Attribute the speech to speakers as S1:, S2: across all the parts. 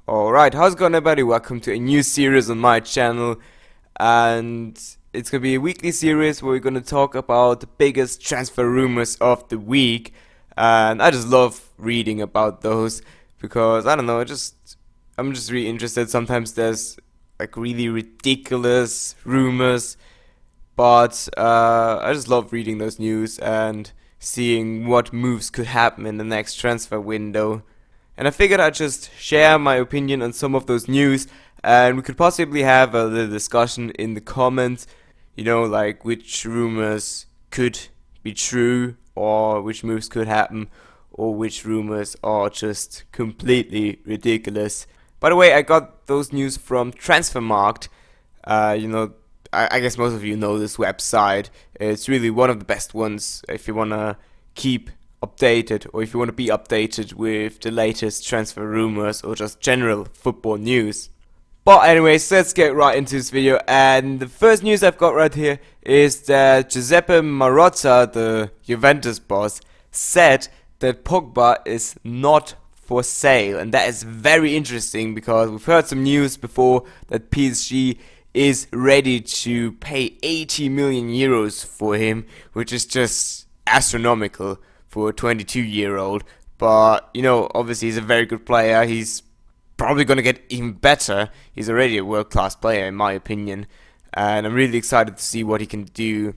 S1: Alright, how's it going everybody? Welcome to a new series on my channel, and it's gonna be a weekly series where we're gonna talk about the biggest transfer rumors of the week. And I just love reading about those because I don't know, I'm just really interested. Sometimes there's like really ridiculous rumors, but I just love reading those news and seeing what moves could happen in the next transfer window. And I figured I'd just share my opinion on some of those news, and we could possibly have a little discussion in the comments, like which rumors could be true, or which moves could happen, or which rumors are just completely ridiculous. By the way, I got those news from Transfermarkt. I guess most of you know this website. It's really one of the best ones if you want to keep updated, or if you want to be updated with the latest transfer rumors or just general football news. But anyways, let's get right into this video, and the first news I've got right here is that Giuseppe Marotta, the Juventus boss, said that Pogba is not for sale, and that is very interesting because we've heard some news before that PSG is ready to pay 80 million euros for him, which is just astronomical for a 22-year-old. But obviously he's a very good player. He's probably going to get even better. He's already a world-class player in my opinion, and I'm really excited to see what he can do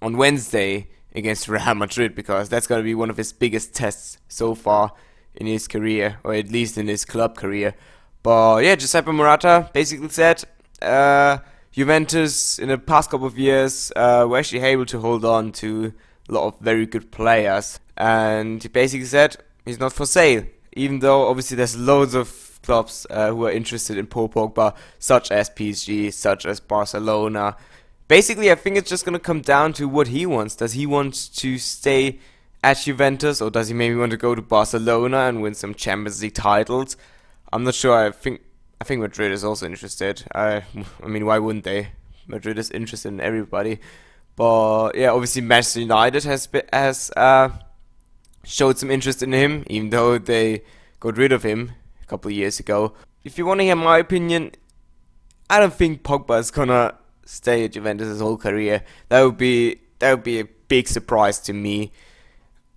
S1: on Wednesday against Real Madrid, because that's going to be one of his biggest tests so far in his career, or at least in his club career. But yeah, Giuseppe Marotta basically said Juventus in the past couple of years were actually able to hold on to a lot of very good players, and he basically said he's not for sale, even though obviously there's loads of clubs who are interested in Paul Pogba, such as PSG, such as Barcelona. Basically, I think it's just going to come down to what he wants. Does he want to stay at Juventus, or does he maybe want to go to Barcelona and win some Champions League titles? I'm not sure. I think Madrid is also interested. I mean, why wouldn't they? Madrid is interested in everybody. But yeah, obviously Manchester United has showed some interest in him, even though they got rid of him a couple of years ago. If you want to hear my opinion, I don't think Pogba is gonna stay at Juventus his whole career. That would be a big surprise to me.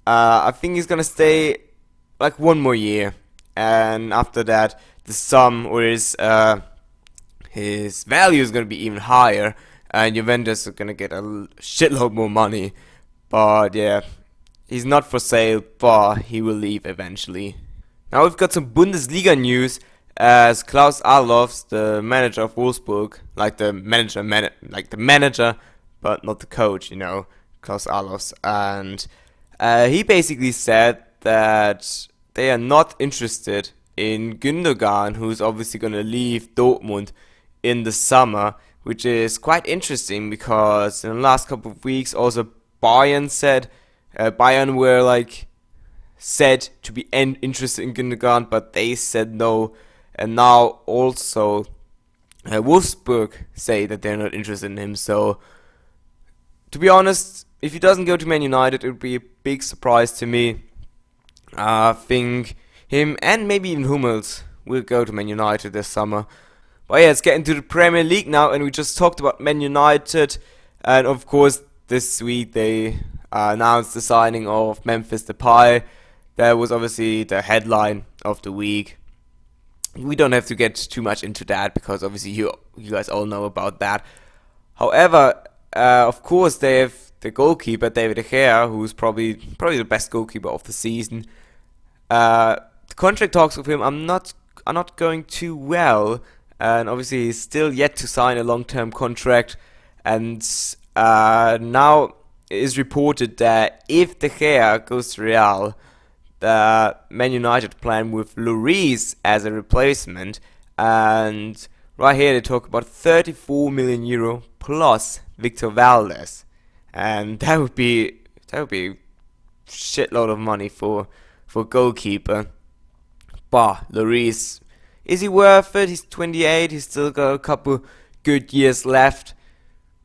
S1: I think he's gonna stay like one more year, and after that, the sum or his value is gonna be even higher, and Juventus are gonna get a shitload more money. But yeah, he's not for sale, but he will leave eventually. Now we've got some Bundesliga news, as Klaus Allofs, the manager of Wolfsburg, like the manager, but not the coach, Klaus Allofs, and he basically said that they are not interested in Gündogan, who's obviously gonna leave Dortmund in the summer, which is quite interesting because in the last couple of weeks also Bayern were said to be interested in Gündogan, but they said no, and now also Wolfsburg say that they're not interested in him. So to be honest, if he doesn't go to Man United, it would be a big surprise to me. I think him and maybe even Hummels will go to Man United this summer. But yeah, let's get into the Premier League now, and we just talked about Man United, and of course this week they announced the signing of Memphis Depay. That was obviously the headline of the week. We don't have to get too much into that because obviously you guys all know about that. However, of course they have the goalkeeper David De Gea, who's probably the best goalkeeper of the season. The contract talks with him are not going too well. And obviously he's still yet to sign a long-term contract, and now it is reported that if De Gea goes to Real, the Man United plan with Lloris as a replacement, and right here they talk about 34 million euro plus Victor Valdez, and that would be a shitload of money for goalkeeper. But Lloris, is he worth it? He's 28, he's still got a couple good years left.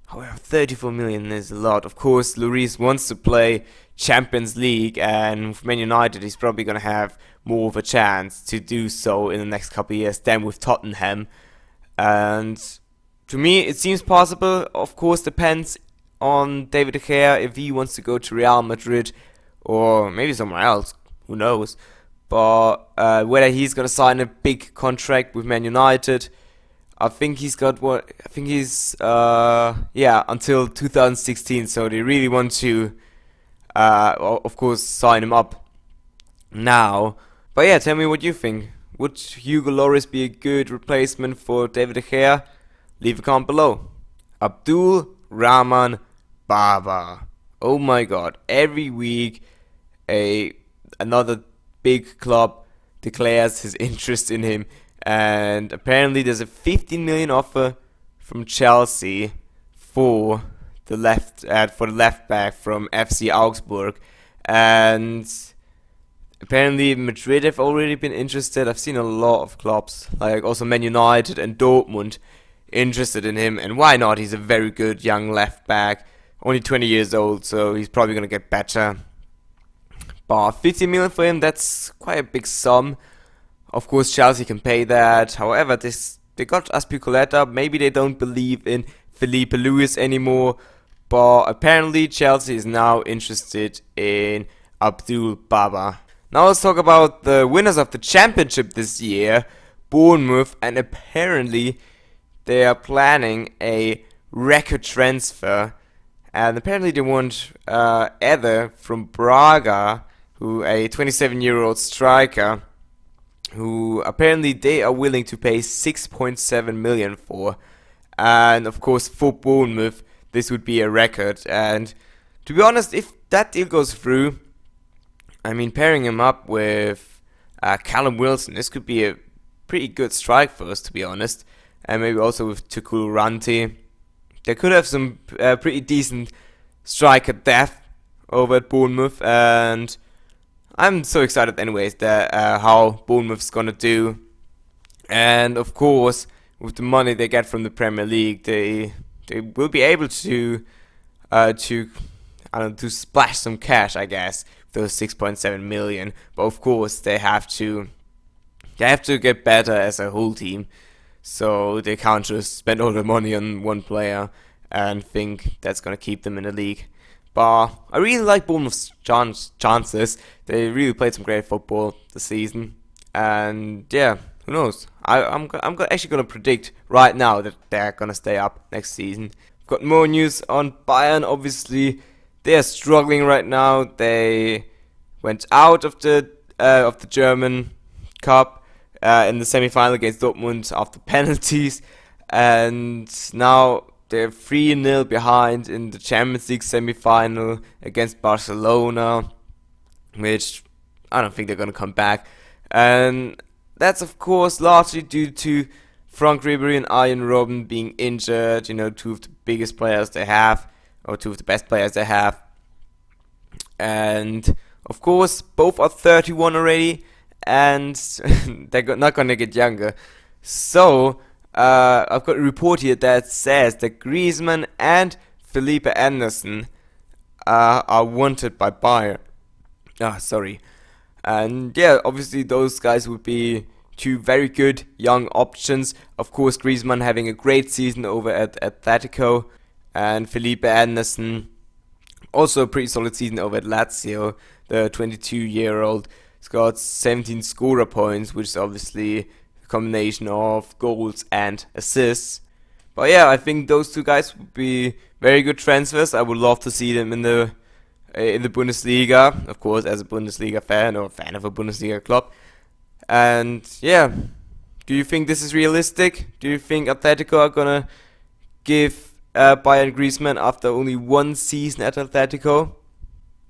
S1: However, 34 million is a lot. Of course, Lloris wants to play Champions League, and with Man United he's probably going to have more of a chance to do so in the next couple of years than with Tottenham. And to me, it seems possible. Of course, depends on David De Gea if he wants to go to Real Madrid or maybe somewhere else. Who knows? But whether he's gonna sign a big contract with Man United, I think he's got what. I think he's until 2016. So they really want to, of course, sign him up now. But yeah, tell me what you think. Would Hugo Lloris be a good replacement for David De Gea? Leave a comment below. Abdul Rahman Baba. Oh my god. Every week another big club declares his interest in him. And apparently there's a 15 million offer from Chelsea for the left back from FC Augsburg. And apparently Madrid have already been interested. I've seen a lot of clubs, like also Man United and Dortmund, interested in him. And why not? He's a very good young left back, only 20 years old, so he's probably going to get better. But 50 million for him, that's quite a big sum. Of course, Chelsea can pay that. However, they got Azpilicueta. Maybe they don't believe in Felipe Luis anymore. But apparently, Chelsea is now interested in Abdul Baba. Now let's talk about the winners of the championship this year, Bournemouth. And apparently, they are planning a record transfer. And apparently, they want Eder from Braga, who a 27-year-old striker, who apparently they are willing to pay 6.7 million for. And of course, for Bournemouth, this would be a record. And to be honest, if that deal goes through, I mean, pairing him up with Callum Wilson, this could be a pretty good strike for us, to be honest. And maybe also with Tukul Ranti. They could have some pretty decent striker depth over at Bournemouth. And I'm so excited anyways that how Bournemouth's gonna do. And of course, with the money they get from the Premier League, they will be able to splash some cash, I guess, those 6.7 million. But of course, they have to get better as a whole team. So they can't just spend all the money on one player and think that's gonna keep them in the league. But I really like Bournemouth's chances. They really played some great football this season. And yeah, who knows? I'm actually going to predict right now that they're going to stay up next season. I've got more news on Bayern. Obviously, they are struggling right now. They went out of the German Cup in the semi-final against Dortmund after penalties. And now they're 3-0 behind in the Champions League semi-final against Barcelona, which I don't think they're going to come back. And that's, of course, largely due to Frank Ribery and Arjen Robben being injured, two of the biggest players they have, or two of the best players they have. And, of course, both are 31 already, and they're not going to get younger. So I've got a report here that says that Griezmann and Felipe Anderson are wanted by Bayern. And yeah, obviously those guys would be two very good young options. Of course, Griezmann having a great season over at Atletico, and Felipe Anderson also a pretty solid season over at Lazio. The 22-year-old has got 17 scorer points, which is obviously combination of goals and assists. But yeah, I think those two guys would be very good transfers. I would love to see them in the Bundesliga, of course, as a Bundesliga fan or a fan of a Bundesliga club. And yeah, do you think this is realistic? Do you think Atletico are gonna give Bayern Griezmann after only one season at Atletico?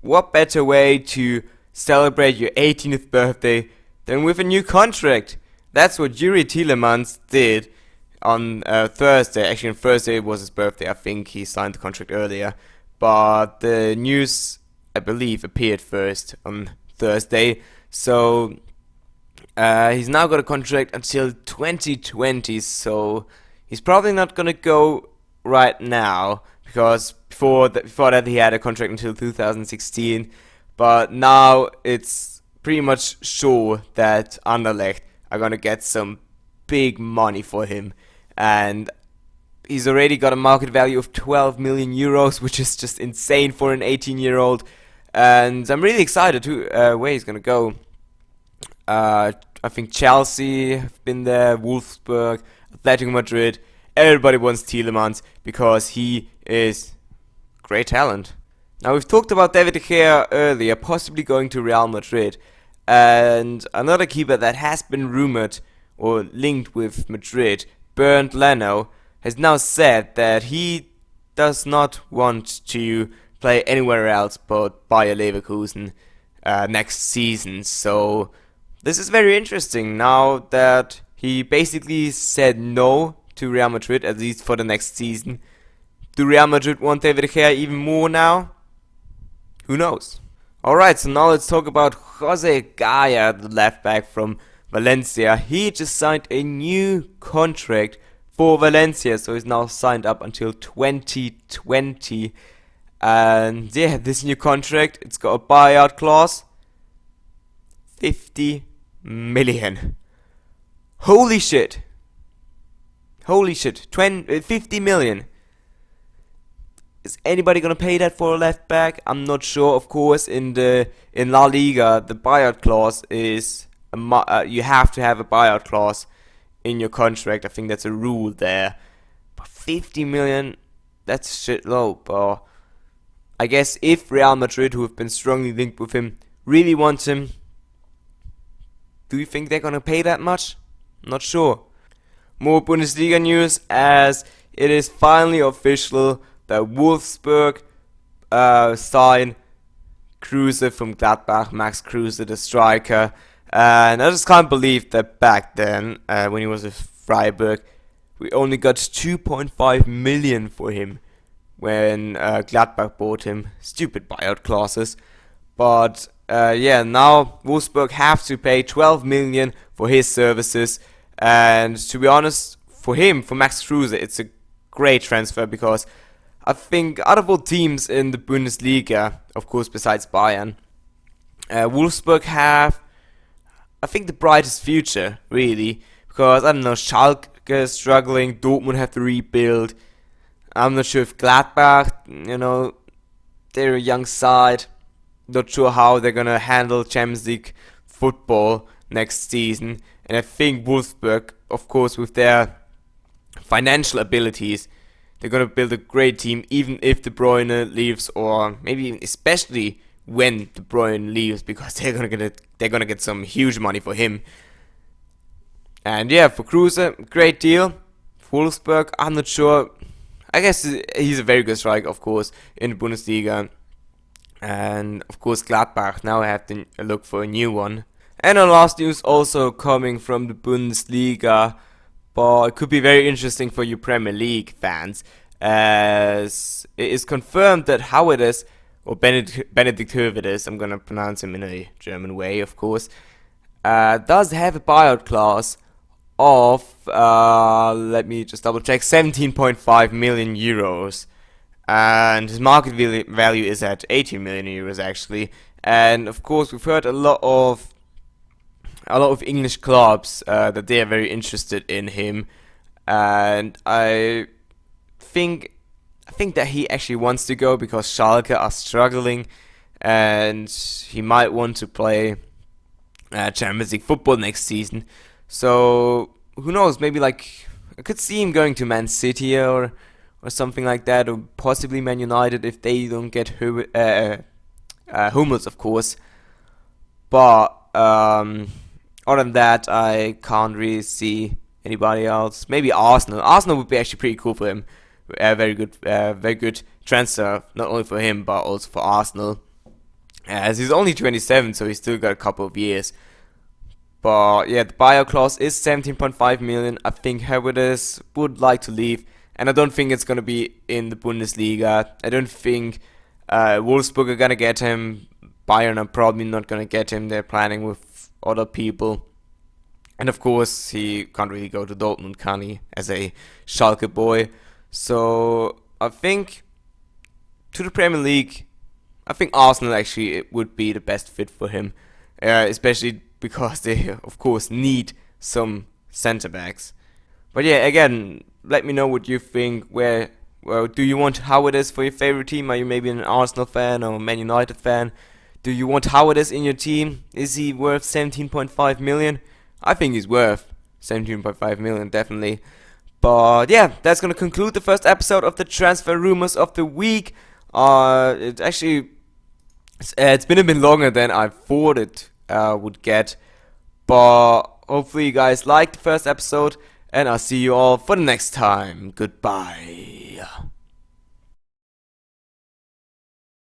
S1: What better way to celebrate your 18th birthday than with a new contract? That's what Yuri Tielemans did on Thursday. Actually, on Thursday was his birthday. I think he signed the contract earlier. But the news, I believe, appeared first on Thursday. So he's now got a contract until 2020. So he's probably not going to go right now, because before that he had a contract until 2016. But now it's pretty much sure that Anderlecht are gonna get some big money for him, and he's already got a market value of 12 million euros, which is just insane for an 18-year-old. And I'm really excited to where he's gonna go. I think Chelsea have been there, Wolfsburg, Atletico Madrid. Everybody wants Tielemans because he is great talent. Now, we've talked about David De Gea earlier, possibly going to Real Madrid. And another keeper that has been rumored or linked with Madrid, Bernd Leno, has now said that he does not want to play anywhere else but Bayer Leverkusen next season. So this is very interesting now that he basically said no to Real Madrid, at least for the next season. Do Real Madrid want David De Gea even more now? Who knows? Alright, so now let's talk about Jose Gaya, the left back from Valencia. He just signed a new contract for Valencia, so he's now signed up until 2020. And yeah, this new contract, it's got a buyout clause. 50 million. Holy shit. Holy shit. 50 million. Is anybody gonna pay that for a left back? I'm not sure. Of course, in La Liga, the buyout clause is you have to have a buyout clause in your contract. I think that's a rule there. But 50 million, that's shit low. But I guess if Real Madrid, who have been strongly linked with him, really want him, do you think they're gonna pay that much? Not sure. More Bundesliga news, as it is finally official that Wolfsburg signed Kruse from Gladbach, Max Kruse, the striker. And I just can't believe that back then, when he was with Freiburg, we only got 2.5 million for him when Gladbach bought him. Stupid buyout clauses. But yeah, now Wolfsburg have to pay 12 million for his services. And to be honest, for him, for Max Kruse, it's a great transfer, because I think out of all teams in the Bundesliga, of course besides Bayern, Wolfsburg have, I think, the brightest future, really. Because, I don't know, Schalke is struggling, Dortmund have to rebuild. I'm not sure if Gladbach, they're a young side. Not sure how they're gonna handle Champions League football next season. And I think Wolfsburg, of course, with their financial abilities, they're gonna build a great team, even if De Bruyne leaves, or maybe especially when De Bruyne leaves, because they're gonna get some huge money for him. And yeah, for Kruse, great deal. For Wolfsburg, I'm not sure. I guess he's a very good striker, of course, in the Bundesliga. And of course Gladbach, now I have to look for a new one. And our last news also coming from the Bundesliga, but it could be very interesting for you Premier League fans, as it is confirmed that Höwedes, or Benedikt Höwedes, I'm gonna pronounce him in a German way, of course, does have a buyout clause of, let me just double check, 17.5 million euros. And his market value is at 18 million euros actually. And of course we've heard a lot of English clubs that they are very interested in him, and I think that he actually wants to go because Schalke are struggling, and he might want to play Champions League football next season. So who knows? Maybe I could see him going to Man City or something like that, or possibly Man United if they don't get Hummels, of course. But other than that, I can't really see anybody else. Maybe Arsenal. Arsenal would be actually pretty cool for him. Very good transfer, not only for him but also for Arsenal. As he's only 27, so he's still got a couple of years. But yeah, the buyout clause is 17.5 million. I think Höwedes would like to leave, and I don't think it's gonna be in the Bundesliga. I don't think Wolfsburg are gonna get him. Bayern are probably not gonna get him. They're planning with other people. And of course, he can't really go to Dortmund, can he, as a Schalke boy. So I think to the Premier League, I think Arsenal actually it would be the best fit for him. especially because they, of course, need some center backs. But yeah, again, let me know what you think. Well, do you want Howard for your favorite team? Are you maybe an Arsenal fan or Man United fan? Do you want Howard in your team? Is he worth 17.5 million? I think he's worth 17.5 million, definitely. But yeah, that's gonna conclude the first episode of the transfer rumors of the week. It's been a bit longer than I thought it would get, but hopefully you guys liked the first episode, and I'll see you all for the next time. Goodbye.